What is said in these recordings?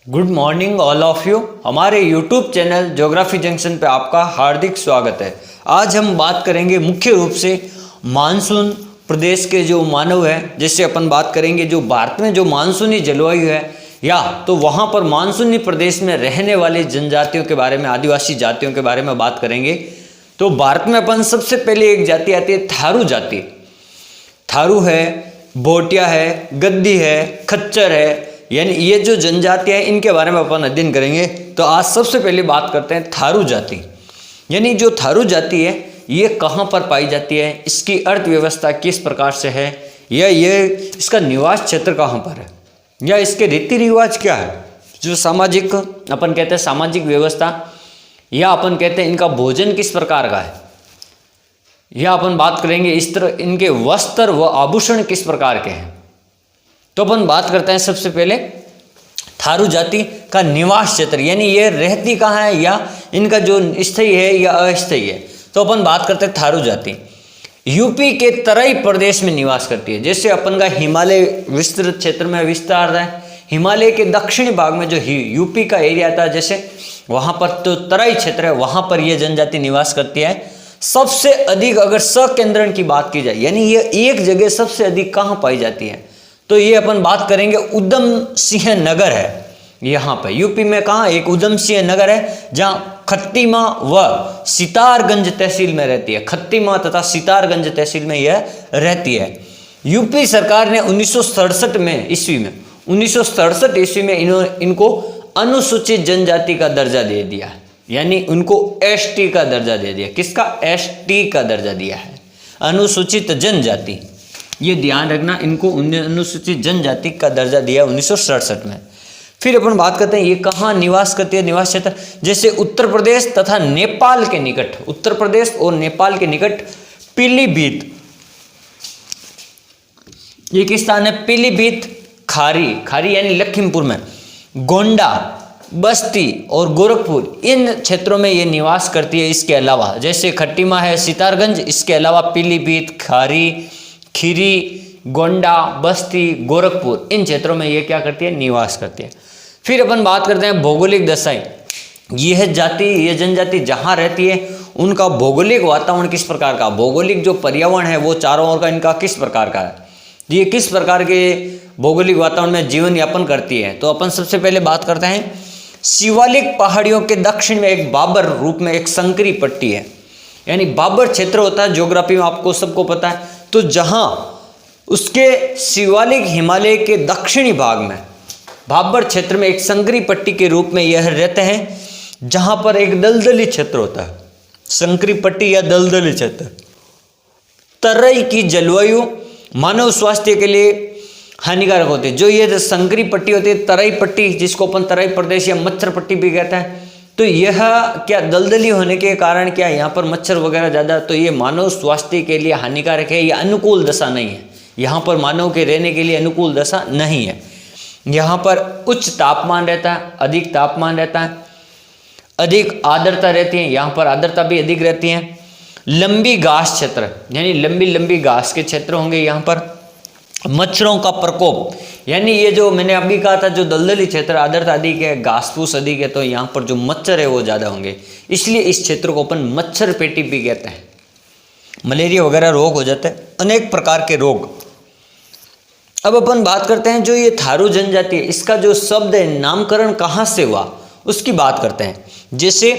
Good morning all of you. हमारे YouTube channel geography junction पे आपका हार्दिक स्वागत है। आज हम बात करेंगे मुख्य रूप से मानसून प्रदेश के जो मानव है, जैसे अपन बात करेंगे जो भारत में जो मानसूनी जलवायु है या तो वहाँ पर मानसूनी प्रदेश में रहने वाले जनजातियों के बारे में, आदिवासी जातियों के बारे में बात करेंगे। तो भारत में अपन सबसे पहले एक जाति आती है थारू जाति। थारू है, भोटिया है, गद्दी है, खच्चर है, यानी ये जो जनजातियां हैं इनके बारे में अपन अध्ययन करेंगे। तो आज सबसे पहले बात करते हैं थारू जाति। यानी जो थारू जाति है ये कहाँ पर पाई जाती है, इसकी अर्थव्यवस्था किस प्रकार से है, या ये इसका निवास क्षेत्र कहाँ पर है, या इसके रीति रिवाज क्या है, जो सामाजिक अपन कहते हैं सामाजिक व्यवस्था, या अपन कहते हैं इनका भोजन किस प्रकार का है, या अपन बात करेंगे इस तरह इनके वस्त्र व आभूषण किस प्रकार के हैं। तो अपन बात करते हैं सबसे पहले थारू जाति का निवास क्षेत्र, यानी ये रहती कहाँ है या इनका जो स्थायी है या अस्थायी है। तो अपन बात करते हैं थारू जाति यूपी के तराई प्रदेश में निवास करती है। जैसे अपन का हिमालय विस्तृत क्षेत्र में विस्तार है, हिमालय के दक्षिणी भाग में जो यूपी का एरिया था, जैसे वहाँ पर तो तराई क्षेत्र है, वहाँ पर यह जनजाति निवास करती है। सबसे अधिक अगर सकेंद्रण की बात की जाए, यानी ये एक जगह सबसे अधिक कहाँ पाई जाती है, तो ये अपन बात करेंगे उधम सिंह नगर है। यहाँ पे यूपी में कहाँ एक उधम सिंह नगर है, जहाँ खत्तीमा व सितारगंज तहसील में रहती है। खत्तीमा तथा सितारगंज तहसील में यह रहती है। यूपी सरकार ने 1967 ईस्वी में इनको अनुसूचित जनजाति का दर्जा दे दिया है, यानी उनको एसटी का दर्जा दे दिया। किसका? एसटी का दर्जा दिया है, अनुसूचित जनजाति। ये ध्यान रखना, इनको अनुसूचित जनजाति का दर्जा दिया 1967 में। फिर अपन बात करते हैं ये कहाँ निवास करती है, निवास क्षेत्र। जैसे उत्तर प्रदेश तथा नेपाल के निकट, उत्तर प्रदेश और नेपाल के निकट पीलीभीत, ये किस स्थान है? पीलीभीत, खारी यानी लखीमपुर में, गोंडा, बस्ती और गोरखपुर, इन क्षेत्रों में ये निवास करती है। इसके अलावा जैसे खट्टीमा है, सितारगंज, इसके अलावा पीलीभीत, खीरी, गोंडा, बस्ती, गोरखपुर, इन क्षेत्रों में ये क्या करती है? निवास करती है। फिर अपन बात करते हैं भौगोलिक दशाएं। यह जनजाति जहाँ रहती है उनका भौगोलिक वातावरण किस प्रकार का, भौगोलिक जो पर्यावरण है वो चारों ओर का इनका किस प्रकार का है, ये किस प्रकार के भौगोलिक वातावरण में जीवन यापन करती है। तो अपन सबसे पहले बात करते हैं शिवालिक पहाड़ियों के दक्षिण में एक बाबर रूप में एक संकरी पट्टी है, यानी बाबर क्षेत्र होता है ज्योग्राफी में, आपको सबको पता है। तो जहां उसके शिवालिक हिमालय के दक्षिणी भाग में बाबर क्षेत्र में एक संकरी पट्टी के रूप में यह रहते हैं, जहां पर एक दलदली क्षेत्र होता है, संकरी पट्टी या दलदली क्षेत्र। तराई की जलवायु मानव स्वास्थ्य के लिए हानिकारक होती है। जो ये संकरी पट्टी होती है, तराई पट्टी, जिसको अपन तराई प्रदेश या मच्छर पट्टी भी कहते हैं, तो यह क्या दलदली होने के कारण क्या यहाँ पर मच्छर वगैरह ज़्यादा, तो ये मानव स्वास्थ्य के लिए हानिकारक है। ये अनुकूल दशा नहीं है, यहाँ पर मानव के रहने के लिए अनुकूल दशा नहीं है। यहाँ पर उच्च तापमान रहता है, अधिक तापमान रहता है, अधिक आर्द्रता रहती है, यहाँ पर आर्द्रता भी अधिक रहती है। लंबी घास क्षेत्र, यानी लंबी घास के क्षेत्र होंगे। यहाँ पर मच्छरों का प्रकोप, यानी ये जो मैंने अभी कहा था, जो दलदली क्षेत्र आर्द्रता अधिक है, घास फूस अधिक है, तो यहाँ पर जो मच्छर है वो ज़्यादा होंगे, इसलिए इस क्षेत्र को अपन मच्छर पेटी भी कहते हैं। मलेरिया वगैरह रोग हो जाते हैं, अनेक प्रकार के रोग। अब अपन बात करते हैं जो ये थारू जनजाति है, इसका जो शब्द है नामकरण कहाँ से हुआ उसकी बात करते हैं। जैसे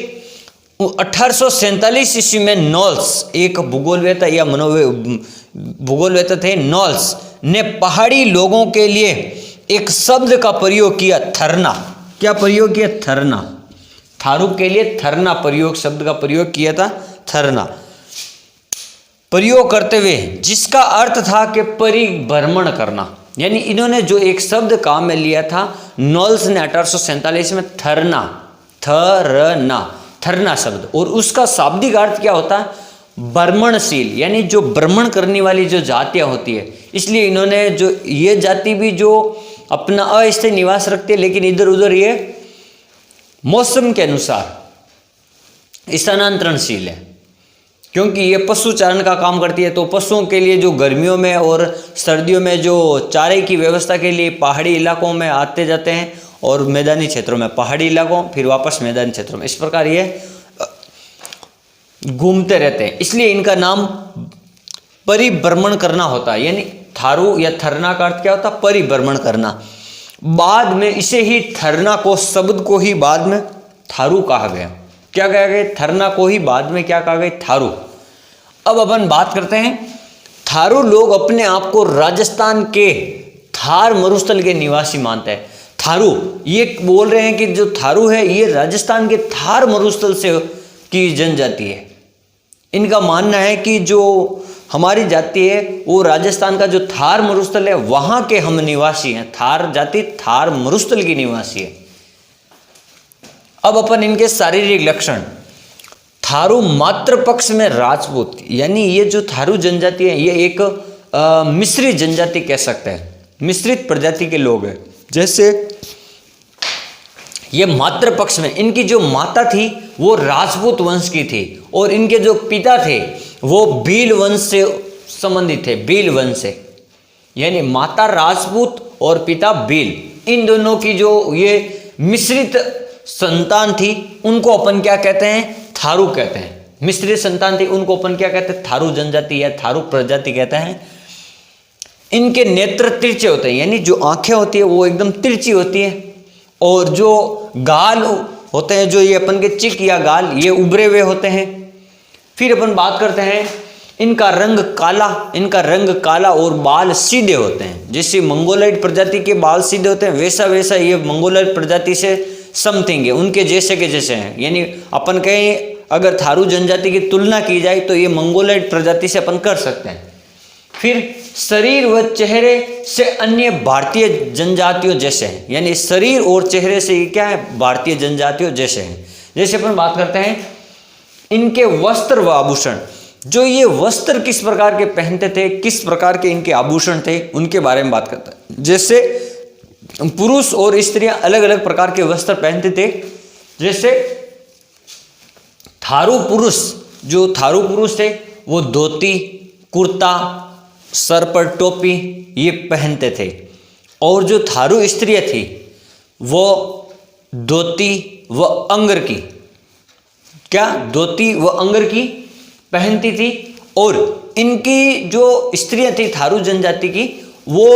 1847 ईस्वी में नॉल्स, एक भूगोलवेत्ता या भूगोलवेत्ता थे, नॉल्स ने पहाड़ी लोगों के लिए एक शब्द का प्रयोग किया, थरना। क्या प्रयोग किया? थरना। थारू के लिए थरना शब्द का प्रयोग किया था, थरना प्रयोग करते हुए, जिसका अर्थ था कि परिभ्रमण करना। यानी इन्होंने जो एक शब्द काम में लिया था नॉल्स ने 1847 में, थरना शब्द, और उसका शाब्दिक अर्थ क्या होता है? भ्रमणशील, यानी जो भ्रमण करने वाली जो जातियां होती है। इसलिए इन्होंने जो ये जाति भी जो अपना अस्थायी निवास रखते हैं, लेकिन इधर उधर ये मौसम के अनुसार स्थानांतरणशील है, क्योंकि ये पशु चारण का काम करती है। तो पशुओं के लिए जो गर्मियों में और सर्दियों में जो चारे की व्यवस्था के लिए पहाड़ी इलाकों में आते जाते हैं और मैदानी क्षेत्रों में, पहाड़ी इलाकों फिर वापस मैदानी क्षेत्रों में, इस प्रकार ये घूमते रहते हैं। इसलिए इनका नाम परिभ्रमण करना होता है। यानी थारू या थरना का अर्थ क्या होता है? परिभ्रमण करना। बाद में इसे ही थरना को, शब्द को ही बाद में थारू कहा गया। क्या कहा गया? थरना को ही बाद में क्या कहा गया? थारू। अब अपन बात करते हैं, थारू लोग अपने आप को राजस्थान के थार मरुस्थल के निवासी मानते हैं। थारू ये बोल रहे हैं कि जो थारू है ये राजस्थान के थार मरुस्थल से की जनजाति है। इनका मानना है कि जो हमारी जाति है वो राजस्थान का जो थार मरुस्थल है वहां के हम निवासी हैं। थार जाति थार मरुस्थल की निवासी है। अब अपन इनके शारीरिक लक्षण, थारू मातृपक्ष में राजपूत, यानी ये जो थारू जनजाति है ये एक मिश्रित जनजाति कह सकते हैं, मिश्रित प्रजाति के लोग हैं। जैसे ये मातृपक्ष में इनकी जो माता थी वो राजपूत वंश की थी और इनके जो पिता थे वो भील वंश से संबंधित थे, भील वंश से। यानी माता राजपूत और पिता भील, इन दोनों की जो ये मिश्रित संतान थी उनको अपन क्या कहते हैं? थारू कहते हैं। मिश्रित संतान थी उनको अपन क्या कहते हैं? थारू जनजाति या थारू प्रजाति कहते हैं। इनके नेत्र तिरछे होते हैं, यानी जो आंखें होती है वो एकदम तिरछी होती है और जो गाल होते हैं, जो ये अपन के चिक या गाल, ये उभरे हुए होते हैं। फिर अपन बात करते हैं इनका रंग काला और बाल सीधे होते हैं। जैसे मंगोलाइड प्रजाति के बाल सीधे होते हैं वैसा ये मंगोलाइड प्रजाति से समथिंग है, उनके जैसे के जैसे हैं। यानी अपन कहें अगर थारू जनजाति की तुलना की जाए तो ये मंगोलाइड प्रजाति से अपन कर सकते हैं। फिर शरीर व चेहरे से अन्य भारतीय जनजातियों जैसे हैं, यानी शरीर और चेहरे से ये क्या है? भारतीय जनजातियों जैसे हैं। जैसे अपन बात करते हैं इनके वस्त्र व आभूषण, जो ये वस्त्र किस प्रकार के पहनते थे, किस प्रकार के इनके आभूषण थे, उनके बारे में बात करते हैं। जैसे पुरुष और स्त्रियां अलग अलग प्रकार के वस्त्र पहनते थे। जैसे थारू पुरुष थे वो धोती, कुर्ता, सर पर टोपी ये पहनते थे। और जो थारू स्त्रियां थी वो धोती व अंगर की, धोती व अंगर की पहनती थी। और इनकी जो स्त्रियां थी थारू जनजाति की वो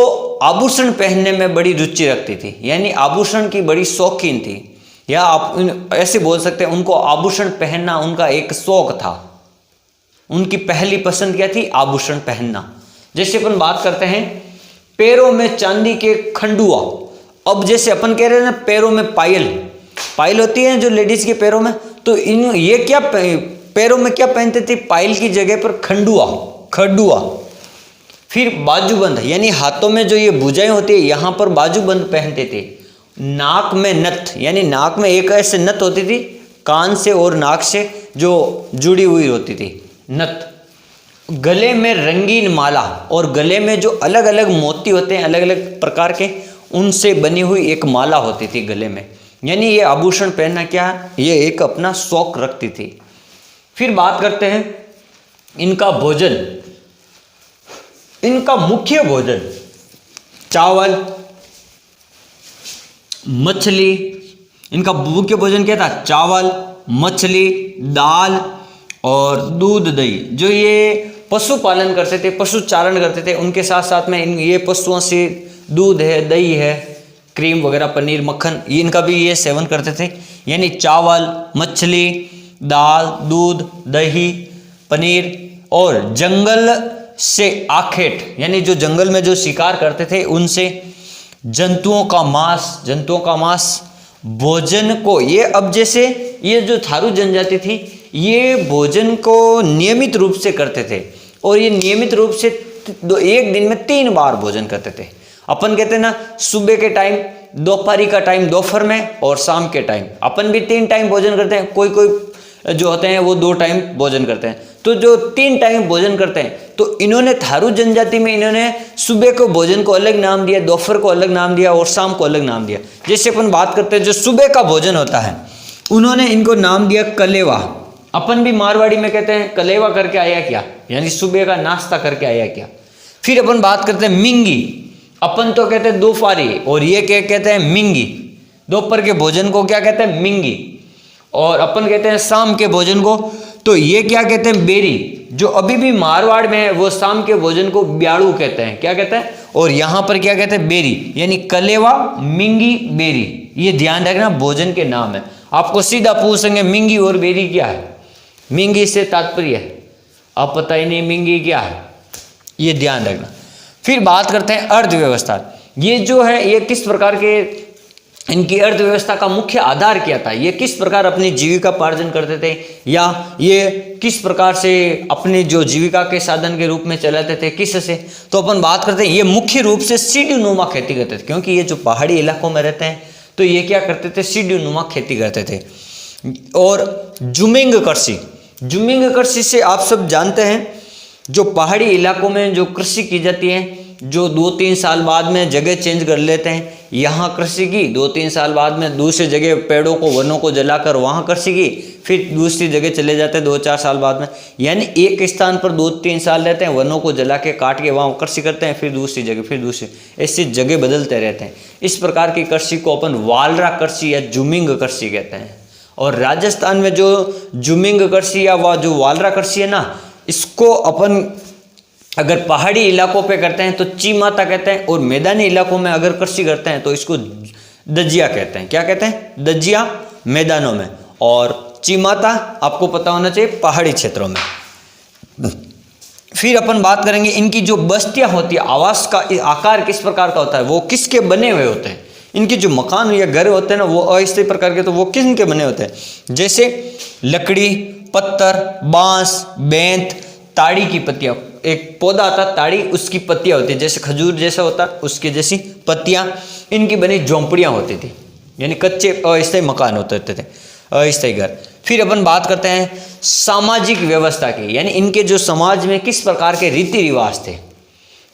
आभूषण पहनने में बड़ी रुचि रखती थी, यानी आभूषण की बड़ी शौकीन थी, या आप ऐसे बोल सकते हैं उनको आभूषण पहनना उनका एक शौक था। उनकी पहली पसंद क्या थी? आभूषण पहनना। जैसे अपन बात करते हैं पैरों में चांदी के खंडुआ। अब जैसे अपन कह रहे हैं ना पैरों में पायल होती है जो लेडीज के पैरों में, तो ये क्या पैरों में क्या पहनते थे? पायल की जगह पर खंडुआ। फिर बाजूबंद, यानी हाथों में जो ये भुजाएं होती है यहाँ पर बाजूबंद पहनते थे। नाक में नथ, यानी नाक में एक ऐसे नथ होती थी कान से और नाक से जो जुड़ी हुई होती थी, नथ। गले में रंगीन माला, और गले में जो अलग अलग मोती होते हैं अलग अलग प्रकार के, उनसे बनी हुई एक माला होती थी गले में। यानी ये आभूषण पहनना क्या, ये एक अपना शौक रखती थी। फिर बात करते हैं इनका भोजन। इनका मुख्य भोजन चावल, मछली। इनका मुख्य भोजन क्या था? चावल, मछली, दाल और दूध, दही। जो ये पशुपालन करते थे, पशु चारण करते थे, उनके साथ साथ में ये पशुओं से दूध है, दही है, क्रीम वगैरह, पनीर, मक्खन, इनका भी ये सेवन करते थे। यानी चावल, मछली, दाल, दूध, दही, पनीर। और जंगल से आखेट, यानी जो जंगल में जो शिकार करते थे उनसे जंतुओं का मांस भोजन को, ये अब जैसे ये जो थारू जनजाति थी ये भोजन को नियमित रूप से करते थे, और ये नियमित रूप से एक दिन में 3 बार भोजन करते थे। अपन कहते हैं ना सुबह के टाइम, दोपहरी का टाइम दोपहर में, और शाम के टाइम। अपन भी 3 टाइम भोजन करते हैं, कोई जो होते हैं वो 2 टाइम भोजन करते हैं। तो जो 3 टाइम भोजन करते हैं, तो इन्होंने थारू जनजाति में इन्होंने सुबह को भोजन को अलग नाम दिया, दोपहर को अलग नाम दिया और शाम को अलग नाम दिया। जैसे अपन बात करते हैं जो सुबह का भोजन होता है, उन्होंने इनको नाम दिया कलेवा। अपन भी मारवाड़ी में कहते हैं कलेवा करके आया क्या, यानी सुबह का नाश्ता करके आया क्या। फिर अपन बात करते हैं मिंगी, अपन तो कहते हैं दोपहरी, और ये क्या कहते हैं मिंगी। दोपहर के भोजन को क्या कहते हैं मिंगी, और अपन कहते हैं शाम के भोजन को, तो ये क्या कहते हैं बेरी। जो अभी भी मारवाड़ में है वो शाम के भोजन को ब्याड़ू कहते हैं, क्या कहते हैं, और यहाँ पर क्या कहते हैं बेरी, यानी कलेवा, मिंगी, बेरी। ये ध्यान रखना भोजन के नाम है। आपको सीधा पूछेंगे मिंगी और बेरी क्या है, मिंगी से तात्पर्य है, आप पता ही नहीं मिंगी क्या है, ये ध्यान रखना। फिर बात करते हैं अर्थव्यवस्था। ये जो है ये किस प्रकार के, इनकी अर्थव्यवस्था का मुख्य आधार क्या था, ये किस प्रकार अपनी जीविका पार्जन करते थे, या ये किस प्रकार से अपनी जो जीविका के साधन के रूप में चलाते थे, किससे। तो अपन बात करते हैं ये मुख्य रूप से सीढ़ीनुमा खेती करते थे, क्योंकि ये जो पहाड़ी इलाकों में रहते हैं तो ये क्या करते थे, सीढ़ीनुमा खेती करते थे। और जुमिंग कृषि, जुमिंग कृषि से आप सब जानते हैं जो पहाड़ी इलाकों में जो कृषि की जाती है, जो 2-3 साल बाद में जगह चेंज कर लेते हैं, यहाँ कृषि की, 2-3 साल बाद में दूसरी जगह पेड़ों को, वनों को जलाकर वहाँ कृषि की, फिर दूसरी जगह चले जाते हैं 2-4 साल बाद में, यानी एक स्थान पर 2-3 साल रहते हैं, वनों को जला के काट के वहाँ कृषि करते हैं, फिर दूसरी जगह, फिर दूसरी, ऐसी जगह बदलते रहते हैं। इस प्रकार की कृषि को अपन वालरा कृषि या जुमिंग कृषि कहते हैं। और राजस्थान में जो जुमिंग कृषि या वह जो वालरा कृषि है ना, इसको अपन अगर पहाड़ी इलाकों पे करते हैं तो चीमाता कहते हैं, और मैदानी इलाकों में अगर कृषि करते हैं तो इसको दजिया कहते हैं। क्या कहते हैं, दजिया मैदानों में, और चीमाता आपको पता होना चाहिए पहाड़ी क्षेत्रों में। फिर अपन बात करेंगे इनकी जो बस्तियां होती है, आवास का आकार किस प्रकार का होता है, वो किसके बने हुए होते हैं। इनके जो मकान या घर होते हैं ना वो अस्थायी प्रकार के, तो वो किसके बने होते हैं, जैसे लकड़ी, पत्थर, बांस, बेंत, ताड़ी की पत्तियां, एक पौधा आता है ताड़ी, उसकी पत्तियां होती है, जैसे खजूर जैसा होता है उसकी जैसी पत्तियां, इनकी बनी झोंपड़ियां होती थी, यानी कच्चे अस्थायी मकान होते थे, अस्थायी घर। फिर अपन बात करते हैं सामाजिक व्यवस्था की, यानी इनके जो समाज में किस प्रकार के रीति रिवाज थे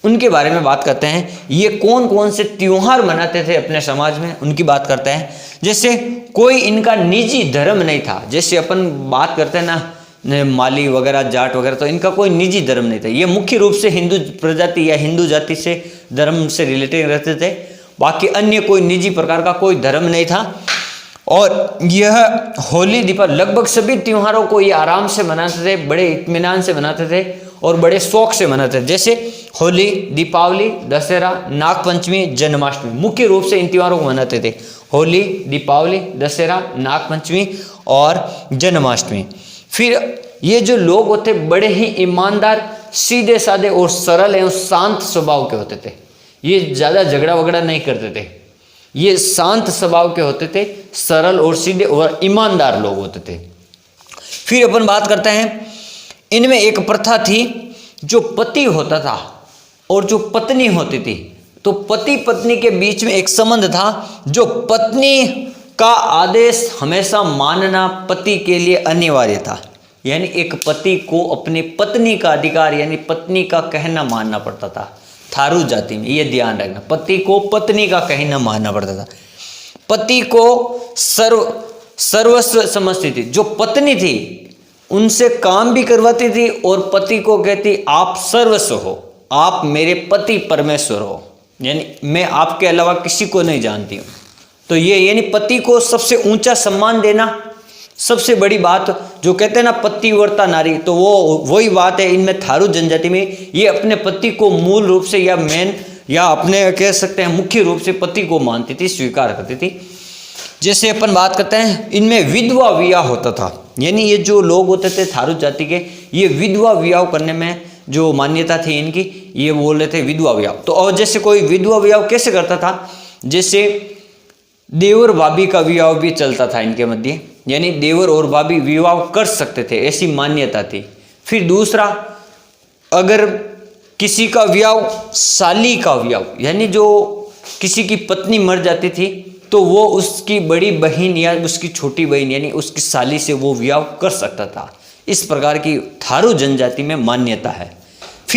उनके बारे में बात करते हैं। ये कौन कौन से त्योहार मनाते थे अपने समाज में, उनकी बात करते हैं। जैसे कोई इनका निजी धर्म नहीं था, जैसे अपन बात करते हैं ना माली वगैरह, जाट वगैरह, तो इनका कोई निजी धर्म नहीं था। ये मुख्य रूप से हिंदू प्रजाति या हिंदू जाति से धर्म से रिलेटेड रहते थे, बाकी अन्य कोई निजी प्रकार का कोई धर्म नहीं था। और यह होली, दीपावली, लगभग सभी त्योहारों को ये आराम से मनाते थे, बड़े इत्मीनान से मनाते थे और बड़े शौक से मनाते थे। जैसे होली, दीपावली, दशहरा, नागपंचमी, जन्माष्टमी, मुख्य रूप से इन त्योहारों को मनाते थे। होली, दीपावली, दशहरा, नागपंचमी और जन्माष्टमी। फिर ये जो लोग होते बड़े ही ईमानदार, सीधे साधे और सरल एवं शांत स्वभाव के होते थे। ये ज़्यादा झगड़ा वगड़ा नहीं करते थे, ये शांत स्वभाव के होते थे, सरल और सीधे और ईमानदार लोग होते थे। फिर अपन बात करते हैं, इनमें एक प्रथा थी, जो पति होता था और जो पत्नी होती थी, तो पति पत्नी के बीच में एक संबंध था, जो पत्नी का आदेश हमेशा मानना पति के लिए अनिवार्य था। यानी एक पति को अपनी पत्नी का अधिकार, यानी पत्नी का कहना मानना पड़ता था। थारू जाति में ये ध्यान रखना, पति को पत्नी का कहना मानना पड़ता था। पति को सर्वस्व समझती थी। जो पत्नी थी उनसे काम भी करवाती थी और पति को कहती आप सर्वस्व हो, आप मेरे पति परमेश्वर हो, यानी मैं आपके अलावा किसी को नहीं जानती हूँ। तो ये यानी पति को सबसे ऊंचा सम्मान देना, सबसे बड़ी बात जो कहते हैं ना पतिव्रता नारी, तो वो वही बात है इनमें थारू जनजाति में। ये अपने पति को मूल रूप से या मेन या अपने कह सकते हैं मुख्य रूप से पति को मानती थी, स्वीकार करती थी। जैसे अपन बात करते हैं, इनमें विधवा विवाह होता था, यानी ये जो लोग होते थे थारू जाति के, ये विधवा विवाह करने में जो मान्यता थी इनकी, ये बोल रहे थे विधवा विवाह। तो और जैसे कोई विधवा विवाह कैसे करता था, जैसे देवर भाभी का विवाह भी चलता था इनके मध्य, यानी देवर और भाभी विवाह कर सकते थे, ऐसी मान्यता थी। फिर दूसरा, अगर किसी का विवाह साली का विवाह, यानी जो किसी की पत्नी मर जाती थी तो वो उसकी बड़ी बहन या उसकी छोटी बहन यानी उसकी साली से वो विवाह कर सकता था। इस प्रकार की थारू जनजाति में मान्यता है।